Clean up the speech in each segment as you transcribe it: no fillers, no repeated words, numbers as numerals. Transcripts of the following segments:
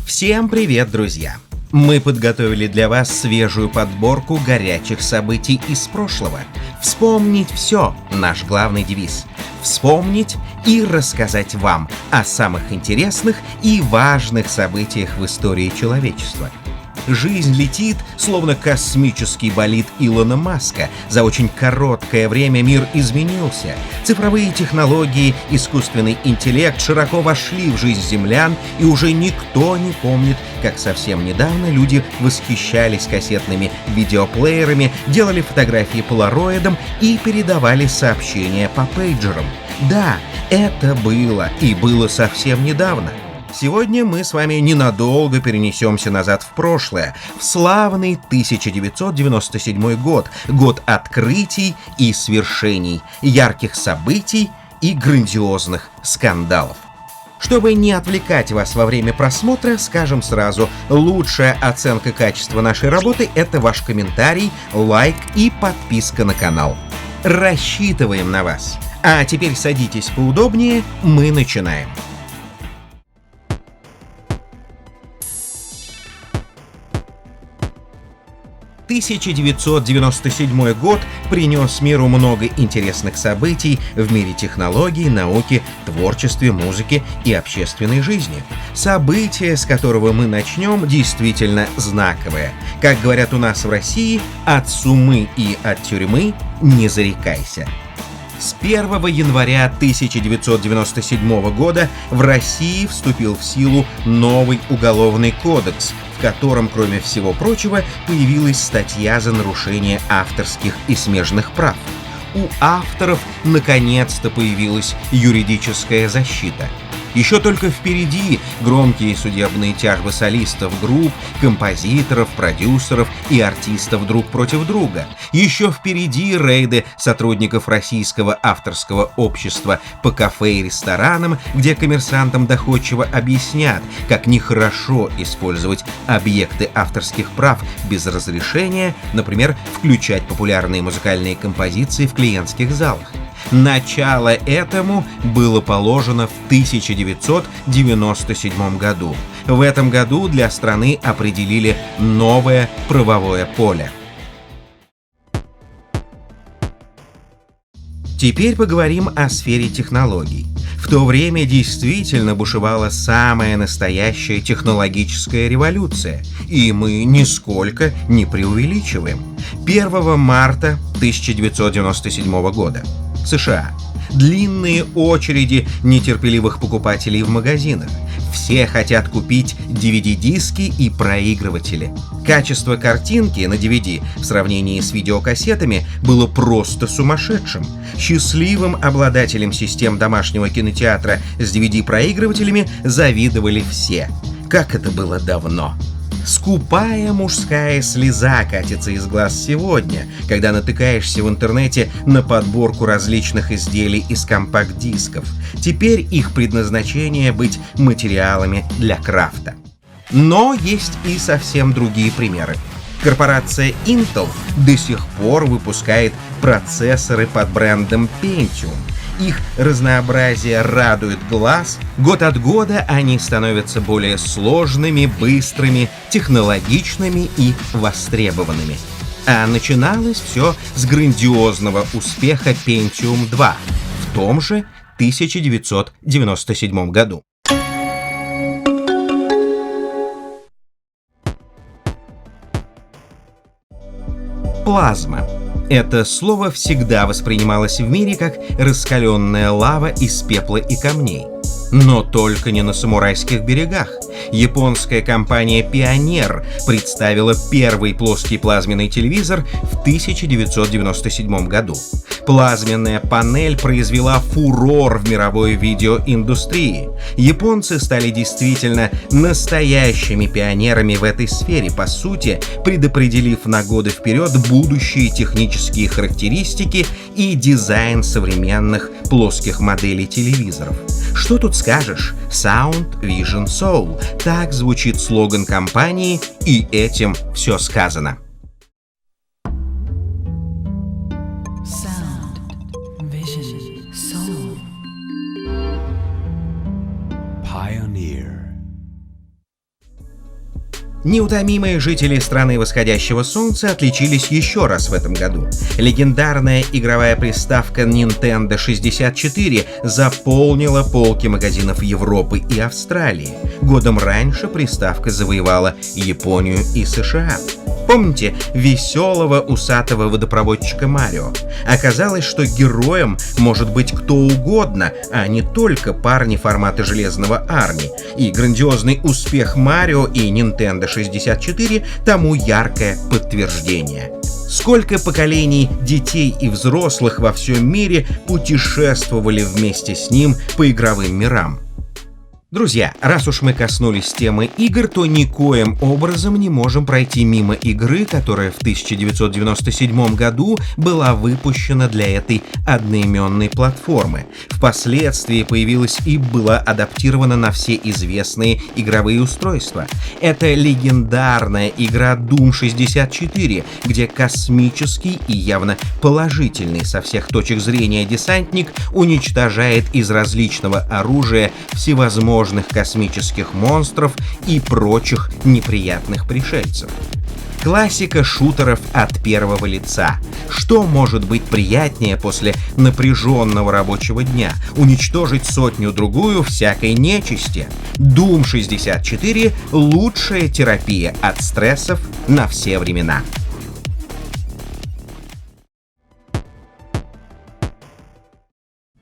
Всем привет, друзья! Мы подготовили для вас свежую подборку горячих событий из прошлого. Вспомнить все – наш главный девиз. Вспомнить и рассказать вам о самых интересных и важных событиях в истории человечества. Жизнь летит, словно космический болид Илона Маска. За очень короткое время мир изменился. Цифровые технологии, искусственный интеллект широко вошли в жизнь землян, и уже никто не помнит, как совсем недавно люди восхищались кассетными видеоплеерами, делали фотографии полароидом и передавали сообщения по пейджерам. Да, это было, и было совсем недавно. Сегодня мы с вами ненадолго перенесемся назад в прошлое, в славный 1997 год, год открытий и свершений, ярких событий и грандиозных скандалов. Чтобы не отвлекать вас во время просмотра, скажем сразу, лучшая оценка качества нашей работы – это ваш комментарий, лайк и подписка на канал. Рассчитываем на вас. А теперь садитесь поудобнее, мы начинаем. 1997 год принес миру много интересных событий в мире технологий, науки, творчестве, музыки и общественной жизни. Событие, с которого мы начнем, действительно знаковое. Как говорят у нас в России, от сумы и от тюрьмы не зарекайся. С 1 января 1997 года в России вступил в силу новый уголовный кодекс, в котором, кроме всего прочего, появилась статья за нарушение авторских и смежных прав. У авторов наконец-то появилась юридическая защита. Еще только впереди громкие судебные тяжбы солистов групп, композиторов, продюсеров и артистов друг против друга. Еще впереди рейды сотрудников Российского авторского общества по кафе и ресторанам, где коммерсантам доходчиво объяснят, как нехорошо использовать объекты авторских прав без разрешения, например, включать популярные музыкальные композиции в клиентских залах. Начало этому было положено в 1997 году. В этом году для страны определили новое правовое поле. Теперь поговорим о сфере технологий. В то время действительно бушевала самая настоящая технологическая революция, и мы нисколько не преувеличиваем. 1 марта 1997 года. США. Длинные очереди нетерпеливых покупателей в магазинах. Все хотят купить DVD-диски и проигрыватели. Качество картинки на DVD в сравнении с видеокассетами было просто сумасшедшим. Счастливым обладателям систем домашнего кинотеатра с DVD-проигрывателями завидовали все. Как это было давно! Скупая мужская слеза катится из глаз сегодня, когда натыкаешься в интернете на подборку различных изделий из компакт-дисков. Теперь их предназначение быть материалами для крафта. Но есть и совсем другие примеры. Корпорация Intel до сих пор выпускает процессоры под брендом Pentium. Их разнообразие радует глаз. Год от года они становятся более сложными, быстрыми, технологичными и востребованными. А начиналось все с грандиозного успеха Pentium 2 в том же 1997 году. Плазма. Это слово всегда воспринималось в мире как раскаленная лава из пепла и камней. Но только не на самурайских берегах. Японская компания Pioneer представила первый плоский плазменный телевизор в 1997 году. Плазменная панель произвела фурор в мировой видеоиндустрии. Японцы стали действительно настоящими пионерами в этой сфере, по сути, предопределив на годы вперед будущие технические характеристики и дизайн современных плоских моделей телевизоров. Что тут скажешь? Sound, Vision, Soul. Так звучит слоган компании, и этим все сказано. Sound, Vision, Soul. Pioneer. Неутомимые жители страны восходящего солнца отличились еще раз в этом году. Легендарная игровая приставка Nintendo 64 заполнила полки магазинов Европы и Австралии. Годом раньше приставка завоевала Японию и США. Помните веселого усатого водопроводчика Марио? Оказалось, что героем может быть кто угодно, а не только парни формата Железного Арни. И грандиозный успех Марио и Nintendo 64 тому яркое подтверждение. Сколько поколений детей и взрослых во всем мире путешествовали вместе с ним по игровым мирам. Друзья, раз уж мы коснулись темы игр, то никоим образом не можем пройти мимо игры, которая в 1997 году была выпущена для этой одноименной платформы. Впоследствии появилась и была адаптирована на все известные игровые устройства. Это легендарная игра Doom 64, где космический и явно положительный со всех точек зрения десантник уничтожает из различного оружия всевозможных космических монстров и прочих неприятных пришельцев. Классика шутеров от первого лица. Что может быть приятнее после напряженного рабочего дня? Уничтожить сотню-другую всякой нечисти. Doom 64 — лучшая терапия от стрессов на все времена.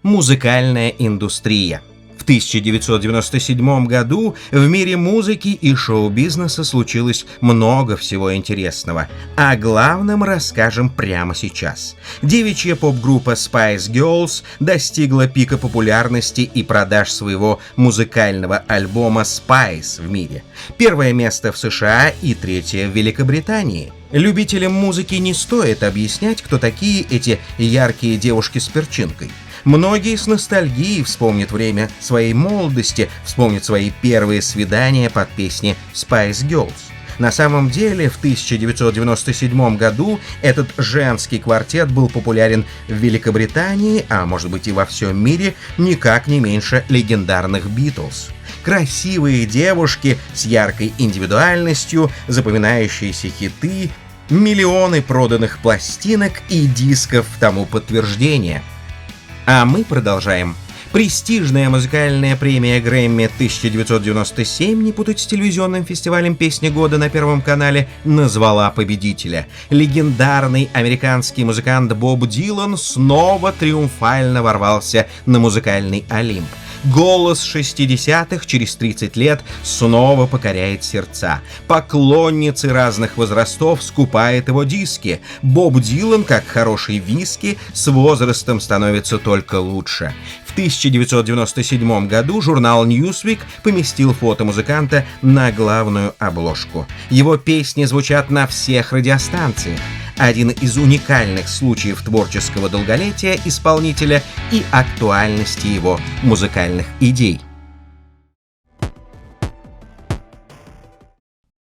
Музыкальная индустрия. В 1997 году в мире музыки и шоу-бизнеса случилось много всего интересного. О главном расскажем прямо сейчас. Девичья поп-группа Spice Girls достигла пика популярности и продаж своего музыкального альбома Spice в мире. Первое место в США и третье в Великобритании. Любителям музыки не стоит объяснять, кто такие эти яркие девушки с перчинкой. Многие с ностальгией вспомнят время своей молодости, вспомнят свои первые свидания под песни Spice Girls. На самом деле, в 1997 году этот женский квартет был популярен в Великобритании, а может быть и во всем мире, никак не меньше легендарных Beatles. Красивые девушки с яркой индивидуальностью, запоминающиеся хиты, миллионы проданных пластинок и дисков тому подтверждение. А мы продолжаем. Престижная музыкальная премия Грэмми 1997, не путать с телевизионным фестивалем «Песни года» на Первом канале, назвала победителя. Легендарный американский музыкант Боб Дилан снова триумфально ворвался на музыкальный Олимп. Голос 60-х через 30 лет снова покоряет сердца. Поклонницы разных возрастов скупают его диски. Боб Дилан, как хороший виски, с возрастом становится только лучше. В 1997 году журнал Newsweek поместил фото музыканта на главную обложку. Его песни звучат на всех радиостанциях. Один из уникальных случаев творческого долголетия исполнителя и актуальности его музыкальных идей.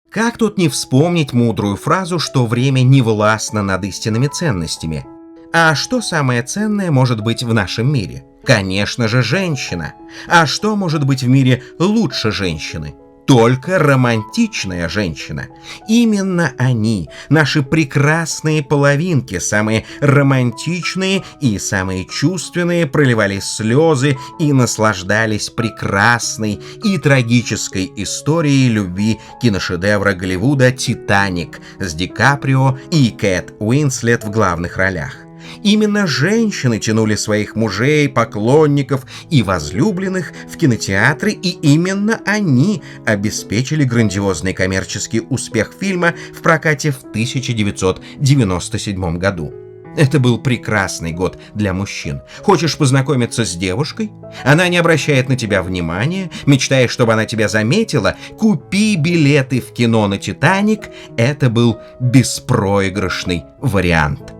Как тут не вспомнить мудрую фразу, что время не властно над истинными ценностями? А что самое ценное может быть в нашем мире? Конечно же, женщина. А что может быть в мире лучше женщины? Только романтичная женщина. Именно они, наши прекрасные половинки, самые романтичные и самые чувственные, проливали слезы и наслаждались прекрасной и трагической историей любви киношедевра Голливуда «Титаник» с Ди Каприо и Кэт Уинслет в главных ролях. Именно женщины тянули своих мужей, поклонников и возлюбленных в кинотеатры, и именно они обеспечили грандиозный коммерческий успех фильма в прокате в 1997 году. Это был прекрасный год для мужчин. Хочешь познакомиться с девушкой? Она не обращает на тебя внимания, мечтаешь, чтобы она тебя заметила? Купи билеты в кино на «Титаник». Это был беспроигрышный вариант.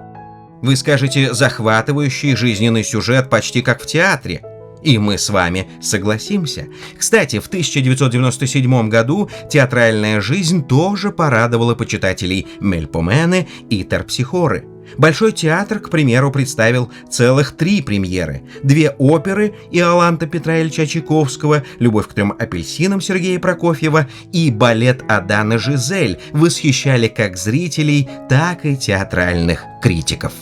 Вы скажете, захватывающий жизненный сюжет почти как в театре. И мы с вами согласимся. Кстати, в 1997 году театральная жизнь тоже порадовала почитателей Мельпомены и Терпсихоры. Большой театр, к примеру, представил целых 3 премьеры. 2 оперы Иоланта Петра Ильича Чайковского, «Любовь к 3 апельсинам» Сергея Прокофьева и балет «Адан и Жизель» восхищали как зрителей, так и театральных критиков.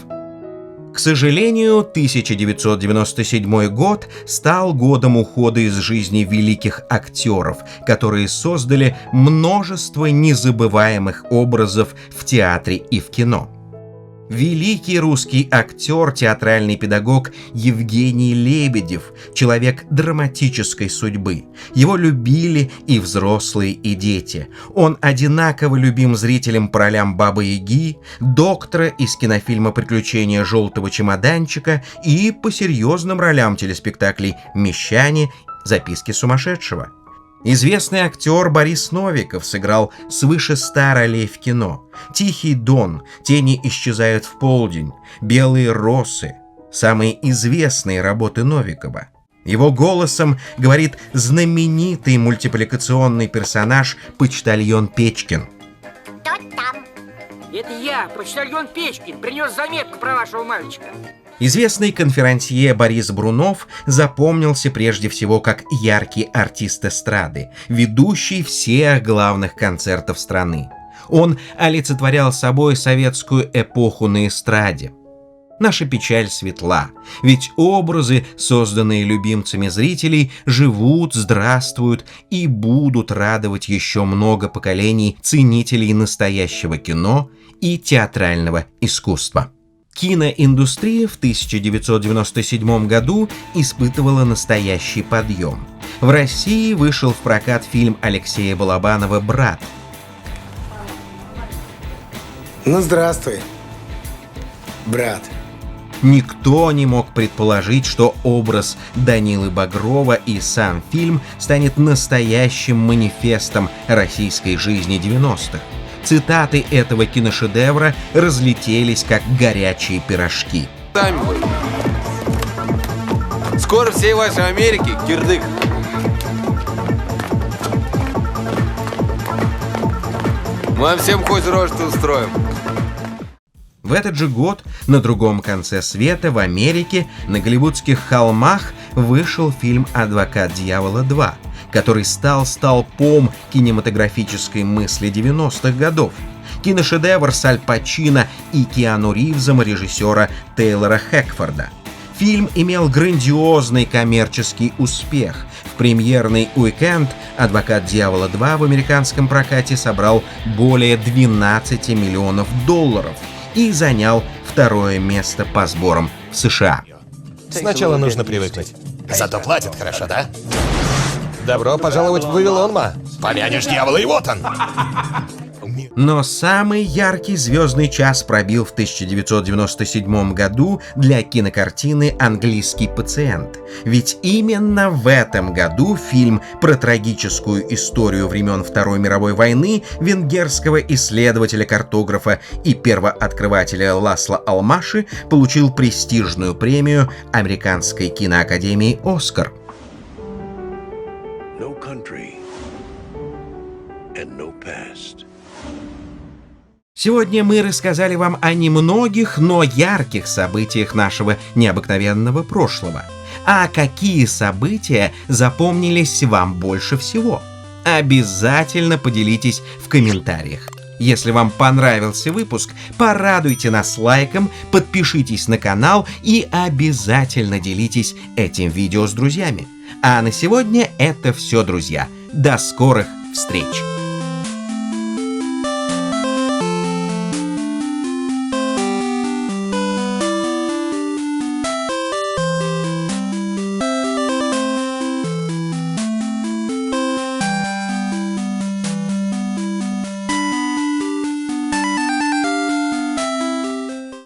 К сожалению, 1997 год стал годом ухода из жизни великих актеров, которые создали множество незабываемых образов в театре и в кино. Великий русский актер, театральный педагог Евгений Лебедев, человек драматической судьбы. Его любили и взрослые, и дети. Он одинаково любим зрителям по ролям Бабы-Яги, доктора из кинофильма «Приключения желтого чемоданчика» и по серьезным ролям телеспектаклей «Мещане», «Записки сумасшедшего». Известный актер Борис Новиков сыграл свыше 100 ролей в кино. «Тихий дон», «Тени исчезают в полдень», «Белые росы» — самые известные работы Новикова. Его голосом говорит знаменитый мультипликационный персонаж почтальон Печкин. Кто там? Это я, почтальон Печкин, принес заметку про вашего мальчика. Известный конферансье Борис Брунов запомнился прежде всего как яркий артист эстрады, ведущий всех главных концертов страны. Он олицетворял собой советскую эпоху на эстраде. Наша печаль светла, ведь образы, созданные любимцами зрителей, живут, здравствуют и будут радовать еще много поколений ценителей настоящего кино и театрального искусства. Киноиндустрия в 1997 году испытывала настоящий подъем. В России вышел в прокат фильм Алексея Балабанова «Брат». Ну, здравствуй, брат. Никто не мог предположить, что образ Данилы Багрова и сам фильм станет настоящим манифестом российской жизни 90-х. Цитаты этого киношедевра разлетелись, как горячие пирожки. Скоро всей вашей Америки кирдык. Мы вам всем хоть рожу устроим. В этот же год на другом конце света, в Америке, на голливудских холмах, вышел фильм «Адвокат дьявола 2», который стал столпом кинематографической мысли 90-х годов. Киношедевр с Аль Пачино и Киану Ривзом режиссера Тейлора Хэкфорда. Фильм имел грандиозный коммерческий успех. В премьерный уикенд «Адвокат дьявола 2» в американском прокате собрал более 12 миллионов долларов и занял 2-е место по сборам в США. Сначала нужно привыкнуть. Зато платят хорошо, да? Добро пожаловать в Вавилон, ма. Помянешь дьявола, и вот он. Но самый яркий звездный час пробил в 1997 году для кинокартины «Английский пациент». Ведь именно в этом году фильм про трагическую историю времен Второй мировой войны венгерского исследователя-картографа и первооткрывателя Ласло Алмаши получил престижную премию Американской киноакадемии «Оскар». No country and no past. Сегодня мы рассказали вам о немногих, но ярких событиях нашего необыкновенного прошлого. А какие события запомнились вам больше всего? Обязательно поделитесь в комментариях. Если вам понравился выпуск, порадуйте нас лайком, подпишитесь на канал и обязательно делитесь этим видео с друзьями. А на сегодня это все, друзья. До скорых встреч!